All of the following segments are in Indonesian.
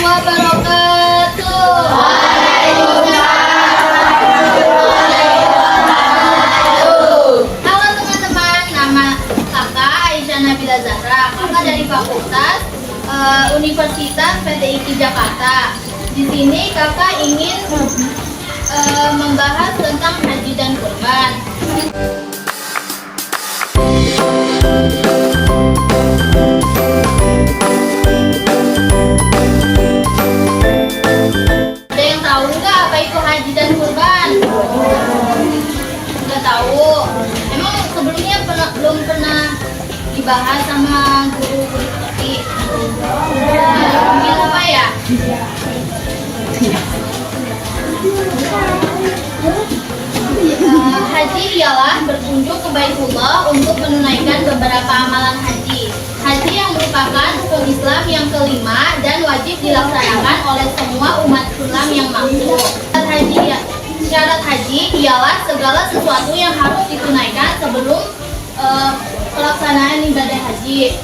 wabarakatuh. Halo teman-teman, nama kakak Aisyah Nabila Zahra. Kakak dari Fakultas Universitas PTIQ Jakarta. Di sini kakak ingin membahas tentang haji dan kurban. Ada yang tahu nggak apa itu haji dan kurban? Nggak tahu. Emang sebelumnya belum pernah dibahas sama guru-guru seperti mungkin apa ya? Haji ialah berkunjung ke Baitullah untuk menunaikan beberapa amalan haji. Haji yang merupakan rukun Islam yang kelima dan wajib dilaksanakan oleh semua umat Islam yang mampu. Syarat haji ialah segala sesuatu yang harus ditunaikan sebelum pelaksanaan ibadah haji.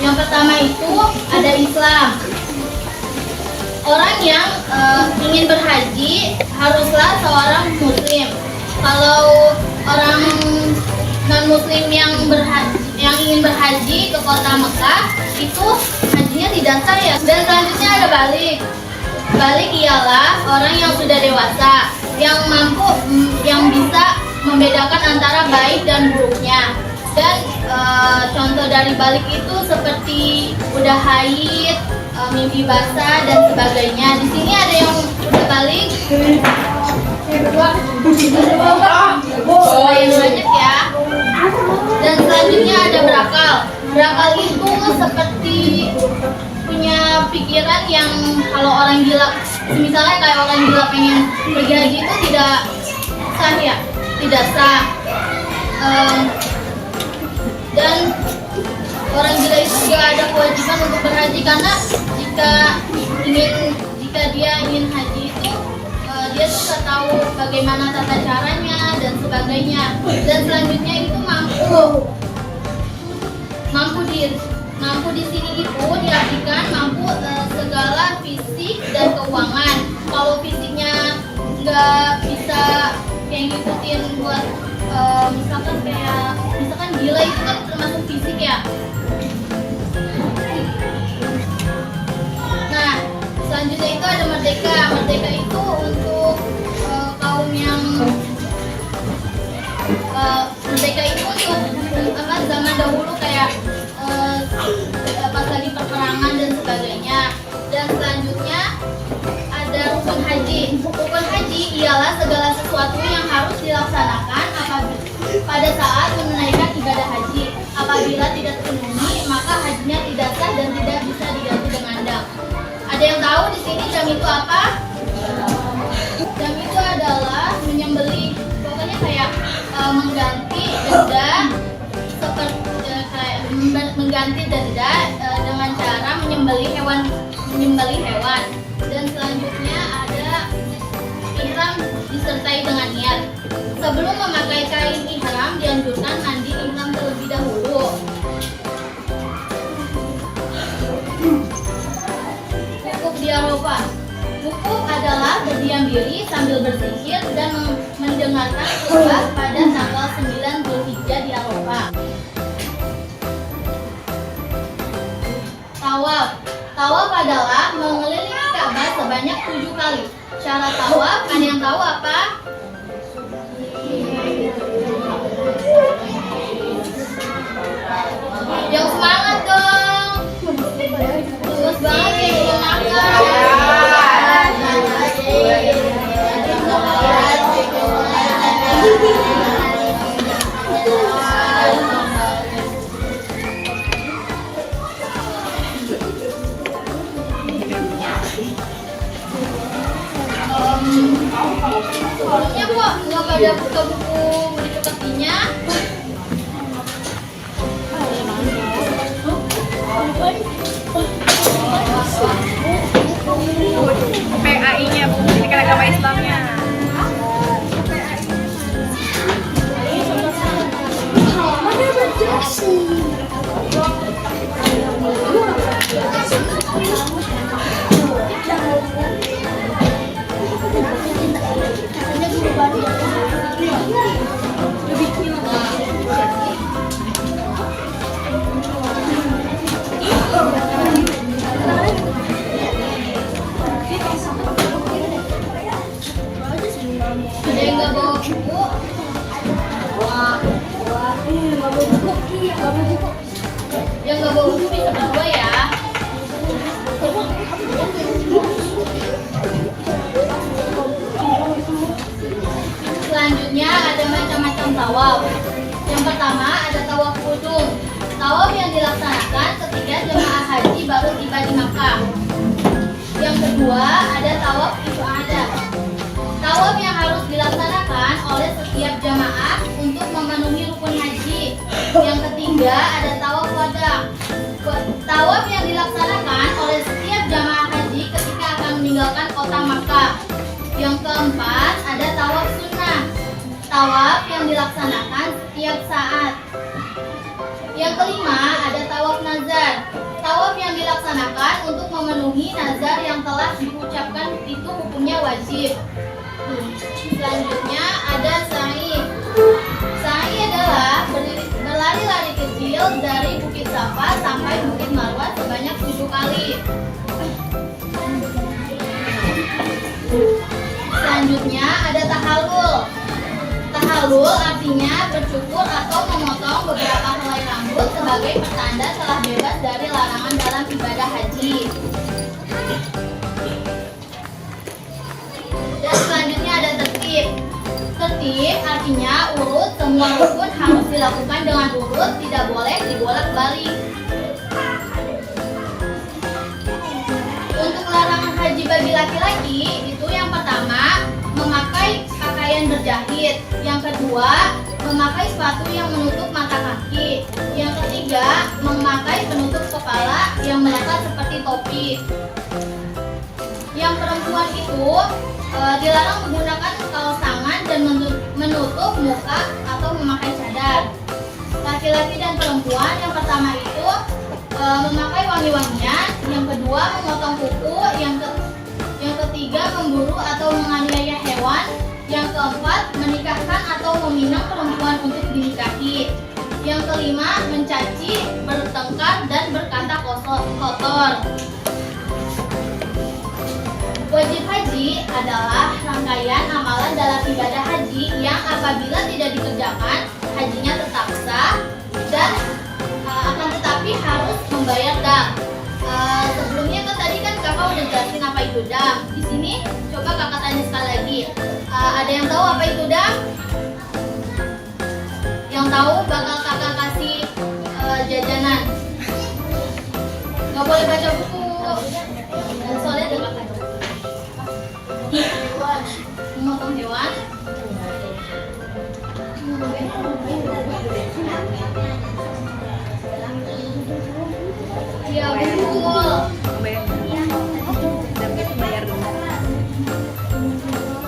Yang pertama itu ada Islam. Orang yang ingin berhaji haruslah seorang muslim. Kalau orang non-muslim yang ingin berhaji ke kota Mekah, itu hajinya tidak sah ya. Dan selanjutnya ada balik. Balik ialah orang yang sudah dewasa, yang mampu, yang bisa membedakan antara baik dan buruknya. Dan contoh dari balik itu seperti udah haid, mimpi basah dan sebagainya. Di sini ada yang udah balik. Lumayan banyak ya. Dan selanjutnya ada berakal. Berakal itu seperti punya pikiran yang kalau orang gila, misalnya kayak orang gila pengen pergi haji itu tidak sah ya, tidak sah. Dan orang gila itu juga ada kewajiban untuk berhaji karena jika dia ingin haji itu dia sudah tahu bagaimana tata caranya dan sebagainya. Dan selanjutnya itu mampu di sini itu diartikan mampu segala fisik dan keuangan. Kalau fisiknya nggak bisa kayak ngikutin buat misalkan gila itu kan termasuk fisik ya. Nah, selanjutnya itu ada merdeka. Merdeka itu untuk kaum yang merdeka itu untuk zaman dahulu kayak pas lagi perperangan dan sebagainya. Dan selanjutnya ada rukun haji. Rukun haji ialah segala sesuatu yang harus dilaksanakan pada saat menunaikan ibadah haji. Apabila tidak terpenuhi, maka hajinya tidak sah dan tidak bisa diganti dengan dam. Ada yang tahu di sini dam itu apa? Dam itu adalah menyembelih, pokoknya kayak mengganti denda, seperti kayak mengganti denda dengan cara menyembelih hewan. Dan selanjutnya ada ihram disertai dengan niat. Sebelum memakai kain ihram dianjurkan mandi ihram terlebih dahulu. Wukuf di Arafah. Wukuf adalah berdiam diri sambil berzikir dan mendengarkan khutbah pada tanggal 9 Zulhijjah di Arafah. Tawaf. Tawaf adalah mengelilingi Ka'bah sebanyak 7 kali. Syarat tawaf, ada yang tahu apa? Yang semangat dong. Terus banget ya belum makan. Sebelumnya kok nggak pada buka buku meditasinya? PAI-nya, Pendidikan Agama Islamnya. tawaf yang dilaksanakan oleh setiap jamaah haji ketika akan meninggalkan kota Makkah. Yang keempat, ada tawaf sunnah. Tawaf yang dilaksanakan setiap saat. Yang kelima, ada tawaf nazar. Tawaf yang dilaksanakan untuk memenuhi nazar yang telah diucapkan itu hukumnya wajib. Selanjutnya ada sa'i. Sa'i adalah berlari-lari kecil dari Bukit Safa sampai Bukit Marwah sebanyak 7 kali. Selanjutnya ada tahallul. Tahallul artinya bercukur atau memotong beberapa helai rambut sebagai pertanda telah bebas dari larangan dalam ibadah haji. Dan selanjutnya ada tertib. Tertib artinya urut, semua rukun harus dilakukan dengan urut, tidak boleh dibolak-balik. Untuk larangan haji bagi laki-laki itu yang pertama, memakai pakaian berjahit. Yang kedua, memakai sepatu yang menutup mata kaki. Yang ketiga, memakai penutup kepala yang melekat seperti topi. Yang perempuan itu dilarang menggunakan kaos tangan dan menutup muka atau memakai cadar. Laki-laki dan perempuan yang pertama itu memakai wangi-wangian, yang kedua memotong kuku, yang ketiga memburu atau menganiaya hewan, yang keempat menikahkan atau meminang perempuan untuk dinikahi, yang kelima mencaci, bertengkar dan berkata kotor. Wajib haji adalah rangkaian amalan dalam ibadah haji yang apabila tidak dikerjakan, hajinya tetap sah dan akan tetapi harus membayar dam. Sebelumnya kan tadi kan kakak udah jelasin apa itu dam. Di sini coba kakak tanya sekali lagi. Ada yang tahu apa itu dam? Yang tahu bakal kakak kasih jajanan. Nggak boleh baca buku. Soalnya ada kakak. Memotong hewan. Ya betul. Bayar dulu.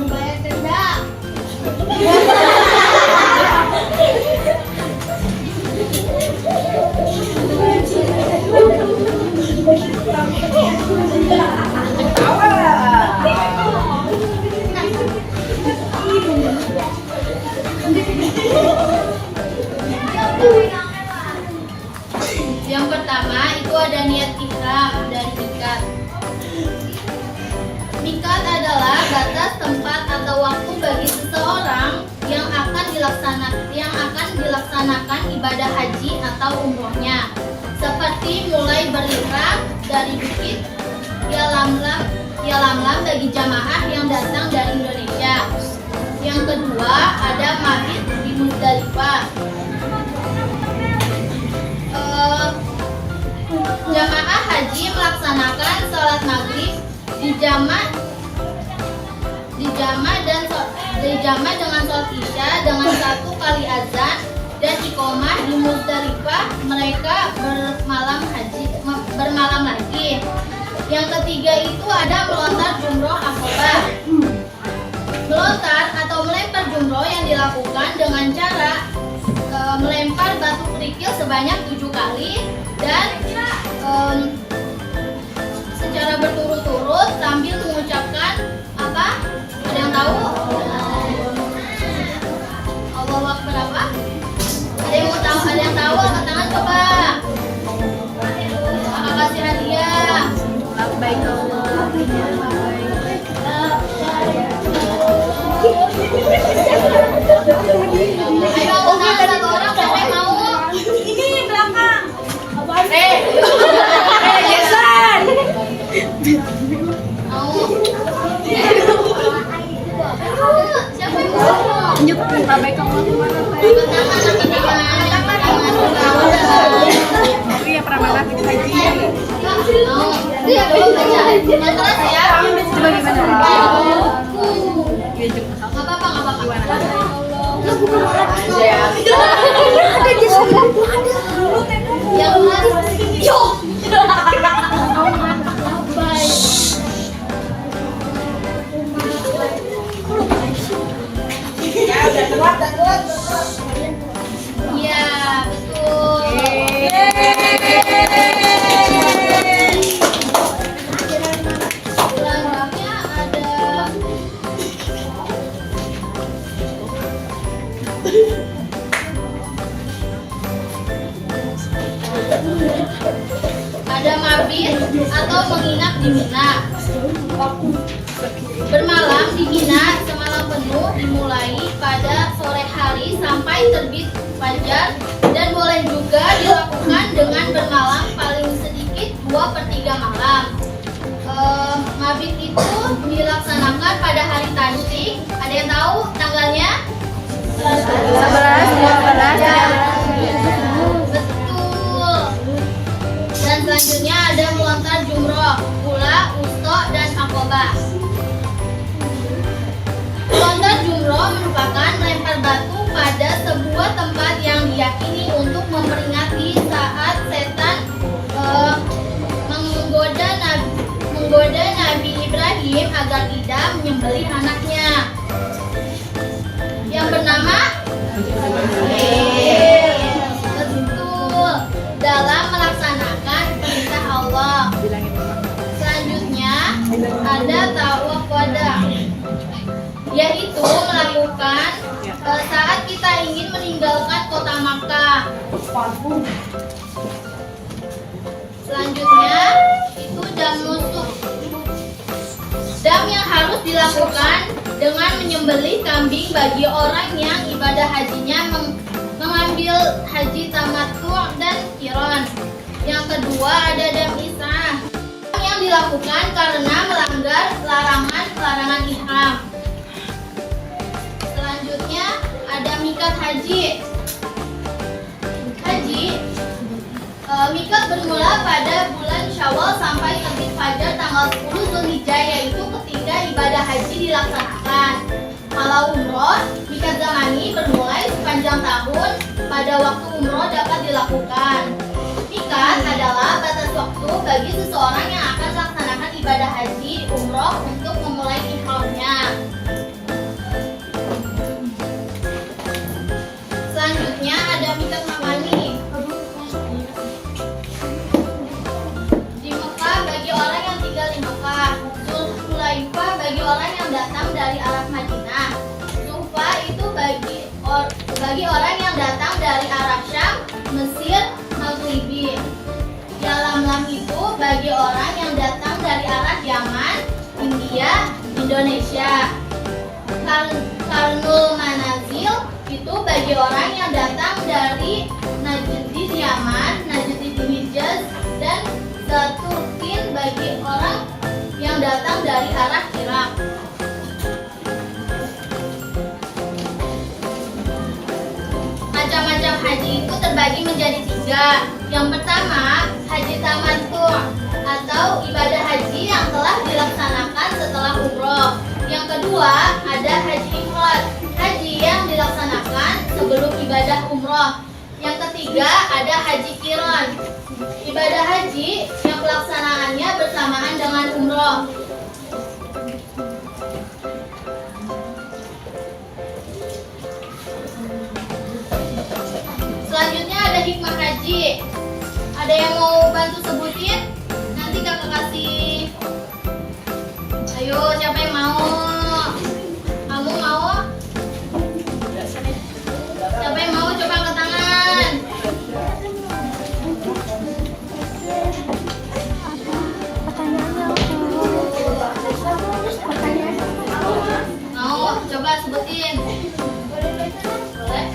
Bayar denda. Yang pertama itu ada niat ihram dan miqat. Miqat adalah batas tempat atau waktu bagi seseorang yang akan dilaksanakan ibadah haji atau umrohnya, seperti mulai berihram dari bukit Yalamlam bagi jamaah yang datang dari Indonesia. Yang kedua ada mabit di Muzdalifah. Jamaah haji melaksanakan sholat maghrib di jama' dengan sholat isya dengan 1 kali azan dan iqomah di Muzdalifah. Mereka bermalam lagi. Yang ketiga itu ada melontar jumroh akobah. Melontar atau melempar jumroh yang dilakukan dengan cara melempar batu kerikil sebanyak 7 kali dan secara berturut-turut sambil mengucapkan apa? Ada yang tahu? Allahu Akbar apa? Ada yang mau tahu? Ada yang tahu? Angkat tangan coba. Kakak kasih hadiah. Labbaik Allahumma labbaik. Ayo angkat tangan satu orang, siapa yang mau? Ini belakang. Jason. Mau? Siapa yang mau? Tunjuk labbaik Allahumma labbaik. Angkat tangan. Oh iya, pernah lagi haji. Mau? Iya, belum baca. Yang keras ya. Coba gimana? Gak apa-apa, gak apa-apa. Ada Jason. Yang keras. atau menginap di Mina. Bermalam di Mina semalam penuh dimulai pada sore hari sampai terbit fajar, dan boleh juga dilakukan dengan bermalam paling sedikit 2/3 malam. Mabit itu dilaksanakan pada hari Tasyrik. Ada yang tahu tanggalnya? 11, 12 ya. Betul. Dan selanjutnya ada melontar jumroh, ula, usto, dan akobah. Melontar jumroh merupakan melempar batu pada sebuah tempat yang diyakini untuk memperingati saat setan menggoda Nabi Ibrahim agar tidak menyembelih anaknya yang bernama betul, dalam melaksanakan perintah Allah. Selanjutnya ada tawaf wada, yaitu melakukan saat kita ingin meninggalkan kota Makkah. Selanjutnya itu dam nusuk, dam yang harus dilakukan dengan menyembelih kambing bagi orang yang ibadah hajinya mengambil haji tamattu dan qiran. Yang kedua ada dam israh, yang dilakukan karena melanggar larangan ihram. Selanjutnya ada mikat haji. Mikat bermula pada bulan Syawal sampai terbit fajar tanggal 10 Zulhijjah, yaitu ketika ibadah haji dilaksanakan. Kalau umroh, mikat zamani bermulai sepanjang tahun pada waktu umroh dapat dilakukan. Mikat adalah batas waktu bagi seseorang yang akan melaksanakan ibadah haji umroh untuk memulai ihramnya. Selanjutnya ada mikat makani. Di Mekah bagi orang yang tinggal di Mekah. Zulhulaifah bagi orang yang datang dari arah Madinah. Zuhfa itu bagi orang yang datang dari arah Syam, Mesir, Maghribi. Yalamlam itu bagi orang yang datang dari arah Yaman, India, Indonesia. Karnul Manazil itu bagi orang yang datang dari Najdin Yaman, Najdin Hijaz, dan Zaturkin bagi orang yang datang dari arah Irak. Macam-macam haji itu terbagi menjadi 3. Yang pertama, haji tamattu atau ibadah haji yang telah dilaksanakan setelah umroh. Yang kedua, ada haji ifrad, haji yang dilaksanakan sebelum ibadah umroh. Yang ketiga, ada haji qiran, ibadah haji yang pelaksanaannya bersamaan dengan umroh. Selanjutnya ada hikmah haji. Ada yang mau bantu sebutin? Nanti kakak kasih. Ayo, siapa yang mau? Kamu mau? Siapa yang mau? Coba angkat tangan. Mau? Coba sebutin. Boleh?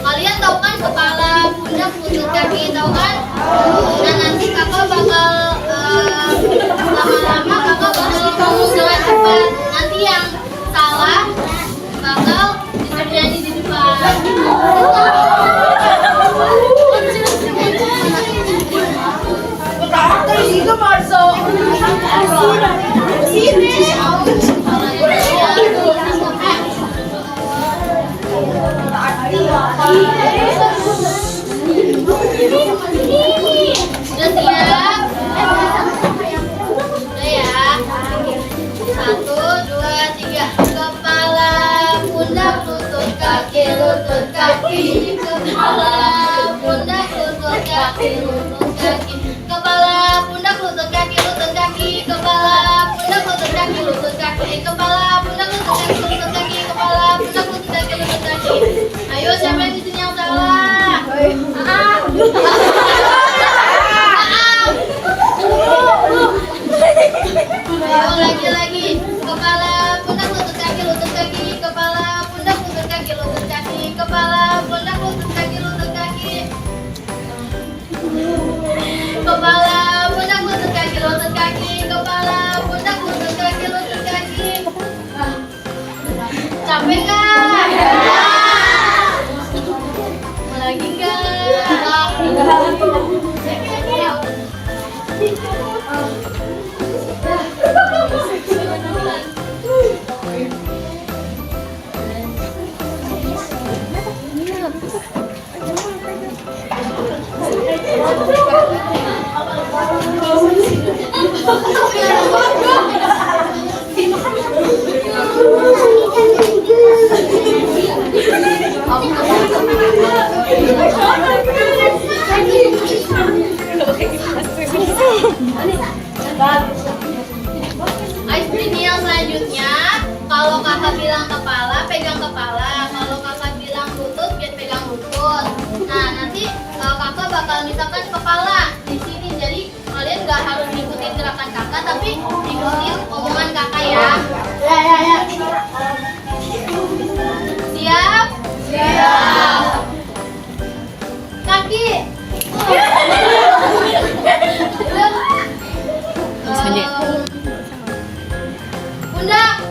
Kalian tahu kan kepala, pundak, lutut, kaki, tahu kan? Nah nanti kakak bakal lama-lama kakak bakal ngomong dengan cepat. Nanti yang salah bakal terjadi di depan. Udah siap? Udah ya? 1, 2, 3. Kepala, pundak, lutut, kaki, lutut, kaki. Kepala, pundak, lutut, kaki, lutut, kaki. Kepala, pundak, lutut, kaki, lutut, kaki. Kepala, pundak, lutut, kaki, lutut, kaki. Kepala, pundak, lutut, kaki, lutut, kaki. Kepala, pundak, lutut, kaki, lutut, kaki. Ayo, siapa yang di sini yang salah? Ayo lagi. Kepala, pundak, lutut, kaki, lutut, kaki. Kepala, pundak, lutut, kaki, lutut, kaki. Kepala, pundak, lutut, kaki, lutut, kaki. Kepala, pundak, lutut, kaki, lutut, kaki. Kepala, pundak, lutut, kaki, lutut, kaki. Capek nggak? Mau lagi nggak? Ice yang selanjutnya, kalau kakak bilang kepala, pegang kepala. Kalau kakak bilang lutut, biar pegang lutut. Nah, nanti kakak bakal misalkan kepala di sini. Jadi kalian nggak harus ngikutin gerakan kakak, tapi ikutin omongan kakak ya. Siap? Siap. Kaki. Pundak.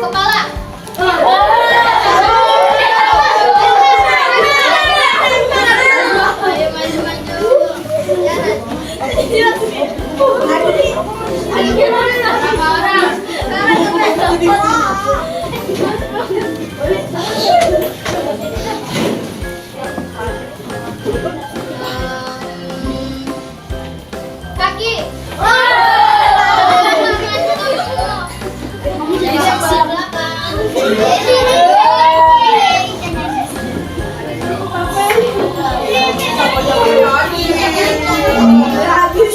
Kepala. Ayo maju. Berapa orang? Kaki.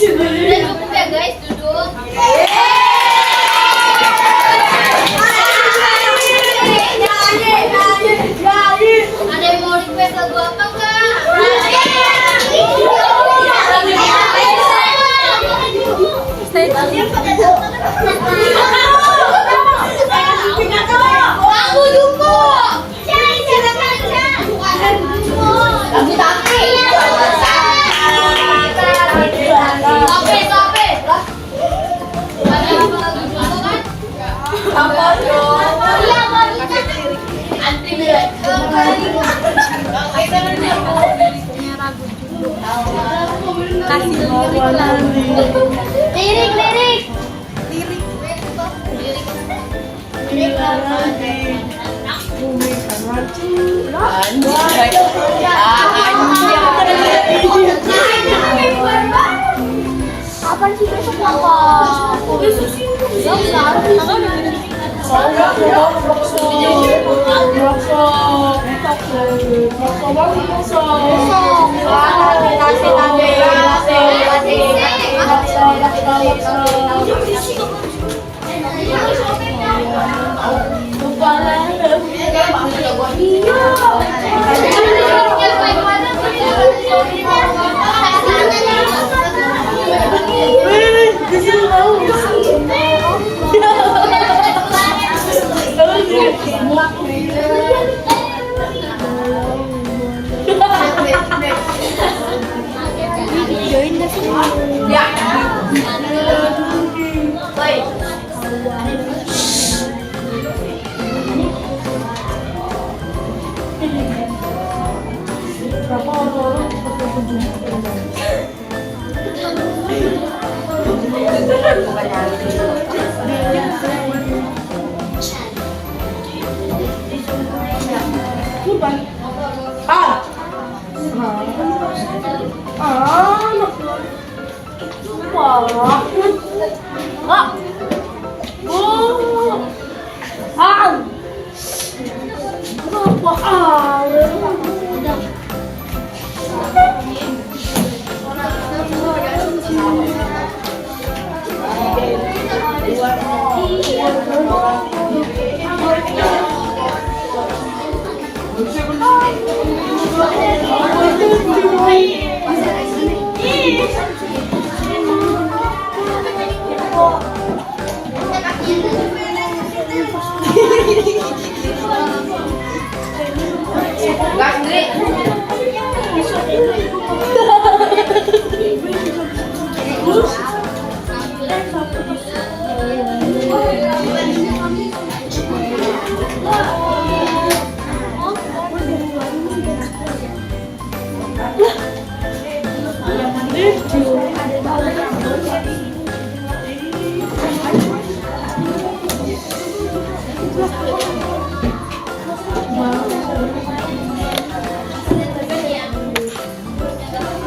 Udah cukup ya guys, duduk. Ada yang mau request lagu apa enggak? Lagu Jumbo. Sampai. Ada apa lagu Jumbo kan? Apa dong? Iya, mau antri deh. Lirik. Apa sih besok apa? Besok sih.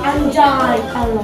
Anjay, kalau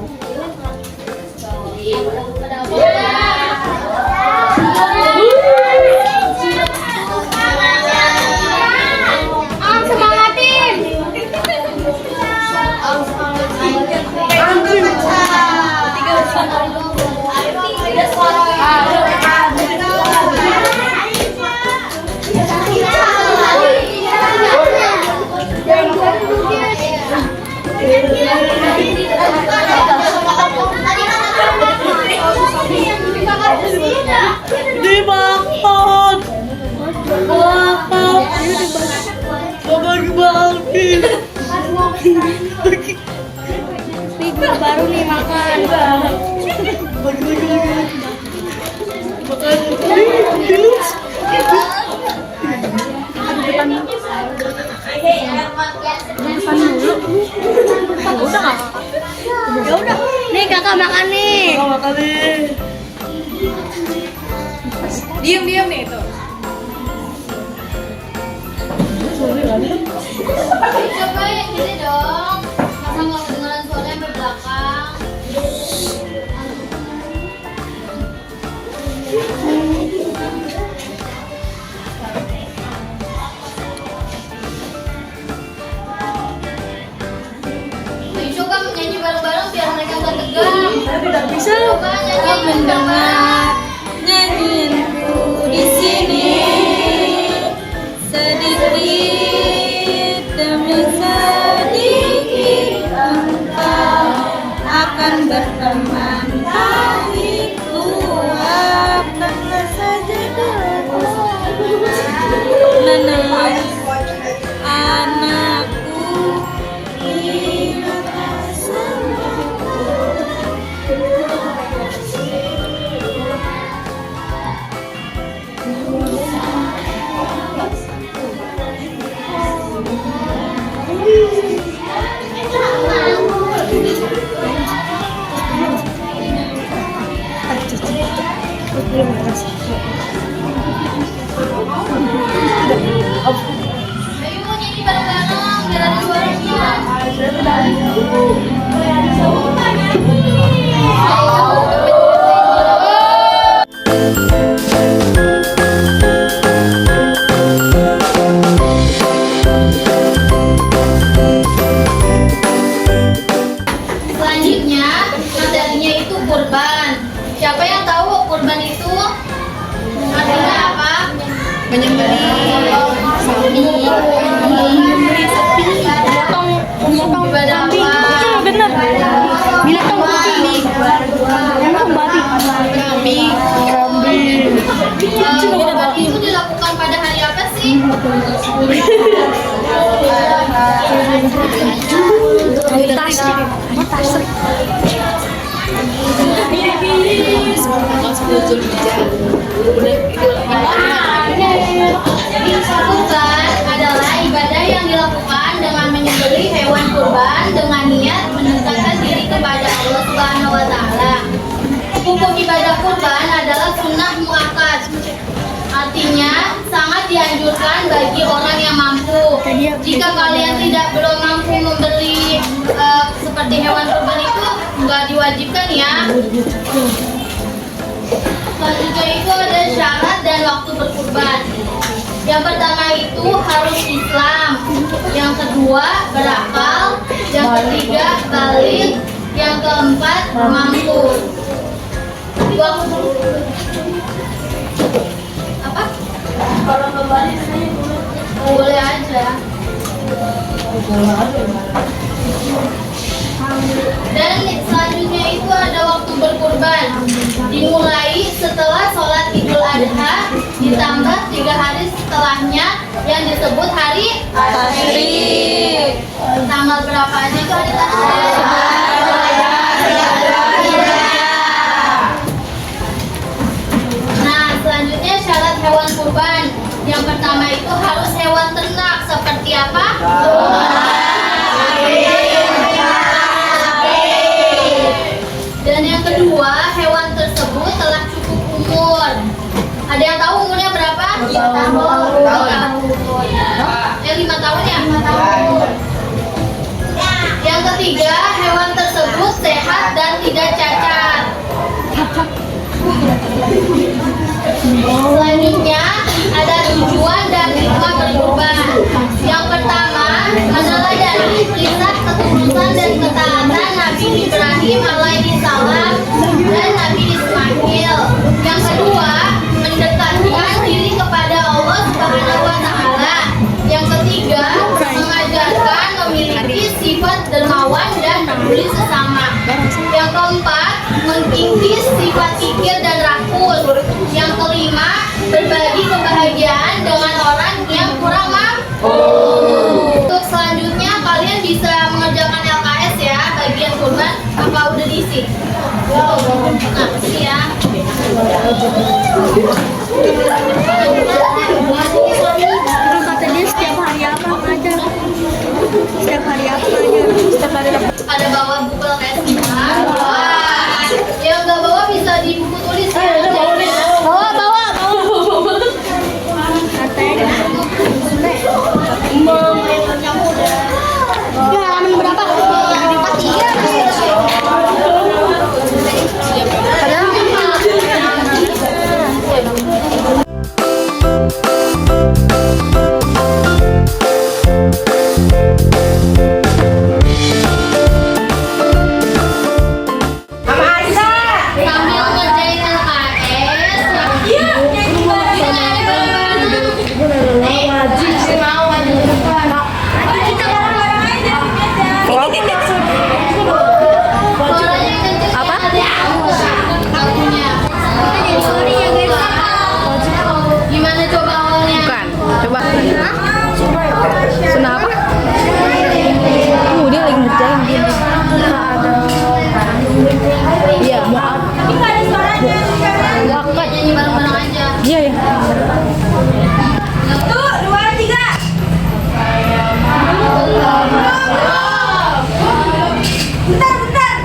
dimakan. Figur baru nih makan. Ya udah, nih kakak makan nih. Diam nih itu. Coba yang gini dong. Masa nggak kedengeran suaranya berbelakang? Coba nyanyi bareng-bareng biar mereka nggak tegang. Tidak bisa. Coba nyanyi Mendengar nyanyianku di sini sedikit demi sedikit engkau akan berteman hatiku akanlah saja menang anakku hidup Ayo nyanyi bareng-bareng biar ada suaranya. Selanjutnya materinya itu kurban. Siapa yang tahu kurban itu artinya apa? Memotong ibadah apa? bener. Binatang babi. Binatang babi. Kurban itu dilakukan pada hari apa sih? Kurban adalah ibadah yang dilakukan dengan menyembelih hewan kurban dengan niat mendekatkan diri kepada Allah Subhanahu wa taala. Hukum ibadah kurban bagi orang yang mampu. Jika kalian belum mampu membeli seperti hewan kurban itu, nggak diwajibkan ya. Selanjutnya itu ada syarat dan waktu berkurban. Yang pertama itu harus Islam, yang kedua berakal, yang ketiga balik, yang keempat mampu. Waktu apa? Kalau kembali boleh aja. Dan selanjutnya itu ada waktu berkurban. Dimulai setelah sholat Idul Adha ditambah 3 hari setelahnya yang disebut hari tasyrik. Tanggal berapa aja itu hari tasyrik? Nah, selanjutnya syarat hewan kurban. Yang pertama itu harus hewan ternak seperti apa? Dan yang kedua, hewan tersebut telah cukup umur. Ada yang tahu umurnya berapa? 5 tahun. 5 tahun ya? 5 tahun. Yang ketiga, hewan tersebut sehat dan tidak cacat. Selanjutnya, ada tujuan dan hikmah berkurban. Yang pertama adalah dari kisah ketulusan dan ketaatan Nabi Ibrahim alaihi salam dan Nabi Ismail. Yang kedua, mendekatkan diri kepada Allah Subhanahu wa taala. Yang ketiga, mengajarkan memiliki sifat dermawan dan peduli sesama. Yang keempat, mengkikis sifat kikir dan rakus. Yang kelima, berbagi kebahagiaan dengan orang yang kurang mampu. Untuk selanjutnya kalian bisa mengerjakan LKS ya, bagian kurban. Apa udah diisi? Nah, isi ya. Terus kata dia setiap hari apa aja? Setiap hari apa aja? Setiap hari apa? Ada bawa buku LKS kita. Wah, yang nggak bawa bisa di buku tulis ya. Bawa. Katanya. Ini halaman berapa? Sambil ngerjain LKS, Apa? Gimana coba awalnya? Bukan. Coba. Sunnah apa? Dia lagi ngerjain dia. Iya, mu'ab. Mu'akkad. Nyanyi bareng-bareng aja. Iya ya. Bentar.